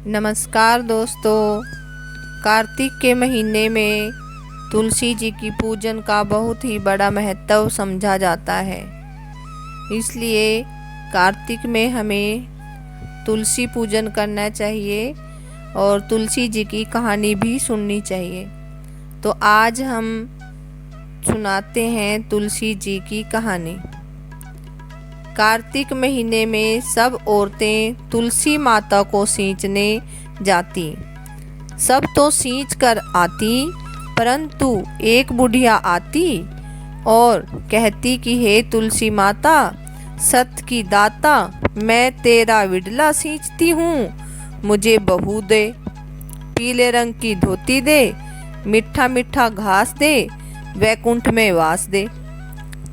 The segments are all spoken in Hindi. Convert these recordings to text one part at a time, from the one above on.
नमस्कार दोस्तों। कार्तिक के महीने में तुलसी जी की पूजन का बहुत ही बड़ा महत्व समझा जाता है। इसलिए कार्तिक में हमें तुलसी पूजन करना चाहिए और तुलसी जी की कहानी भी सुननी चाहिए। तो आज हम सुनाते हैं तुलसी जी की कहानी। कार्तिक महीने में सब औरतें तुलसी माता को सींचने जाती। सब तो सींच कर आती, परंतु एक बुढ़िया आती और कहती कि हे तुलसी माता, सत की दाता, मैं तेरा विडला सींचती हूँ, मुझे बहू दे। पीले रंग की धोती दे, मीठा मीठा घास दे, वैकुंठ में वास दे।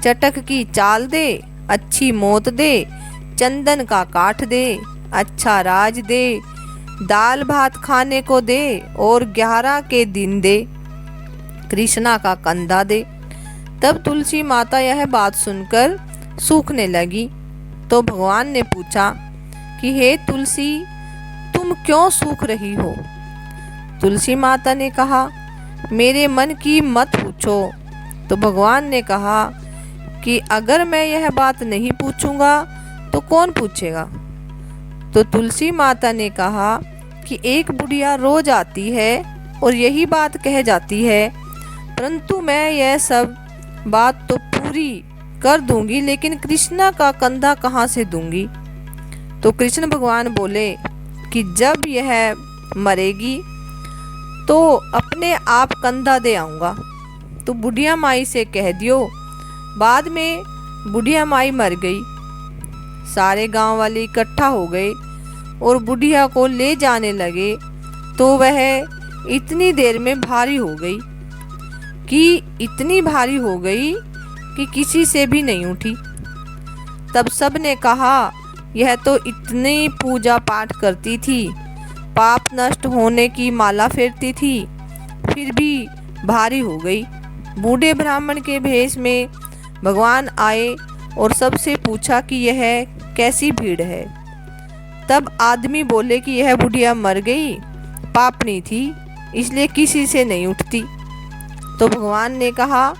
चटक की चाल दे, अच्छी मौत दे, चंदन का काठ दे, अच्छा राज दे, दाल भात खाने को दे और 11 के दिन दे, कृष्णा का कंधा दे। तब तुलसी माता यह बात सुनकर सूखने लगी। तो भगवान ने पूछा कि हे तुलसी, तुम क्यों सूख रही हो? तुलसी माता ने कहा, मेरे मन की मत पूछो। तो भगवान ने कहा कि अगर मैं यह बात नहीं पूछूंगा तो कौन पूछेगा? तो तुलसी माता ने कहा कि एक बुढ़िया रोज आती है और यही बात कह जाती है, परंतु मैं यह सब बात तो पूरी कर दूंगी, लेकिन कृष्णा का कंधा कहाँ से दूंगी? तो कृष्ण भगवान बोले कि जब यह मरेगी तो अपने आप कंधा दे आऊँगा। तो बुढ़िया माई से कह दियो। बाद में बुढ़िया माई मर गई। सारे गांव वाले इकट्ठा हो गए और बुढ़िया को ले जाने लगे। तो वह इतनी देर में भारी हो गई कि किसी से भी नहीं उठी। तब सब ने कहा, यह तो इतनी पूजा पाठ करती थी, पाप नष्ट होने की माला फेरती थी, फिर भी भारी हो गई। बूढ़े ब्राह्मण के भेष में भगवान आए और सबसे पूछा कि यह कैसी भीड़ है। तब आदमी बोले कि यह बुढ़िया मर गई, पापनी थी, इसलिए किसी से नहीं उठती। तो भगवान ने कहा,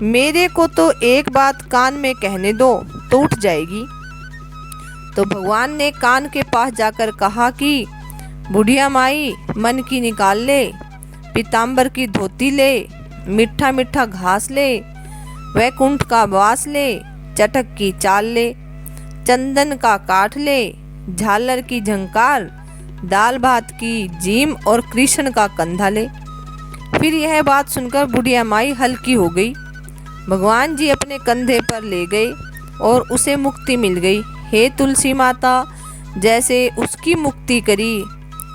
मेरे को तो एक बात कान में कहने दो तो उठ जाएगी। तो भगवान ने कान के पास जाकर कहा कि बुढ़िया माई, मन की निकाल ले, पीताम्बर की धोती ले, मीठा मीठा घास ले, वैकुंठ का वास ले, चटक की चाल ले, चंदन का काठ ले, झालर की झंकार, दाल भात की जीम और कृष्ण का कंधा ले। फिर यह बात सुनकर बुढ़िया माई हल्की हो गई। भगवान जी अपने कंधे पर ले गए और उसे मुक्ति मिल गई। हे तुलसी माता, जैसे उसकी मुक्ति करी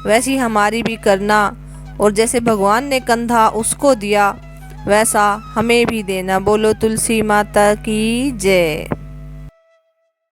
वैसी हमारी भी करना, और जैसे भगवान ने कंधा उसको दिया वैसा हमें भी देना। बोलो तुलसी माता की जय।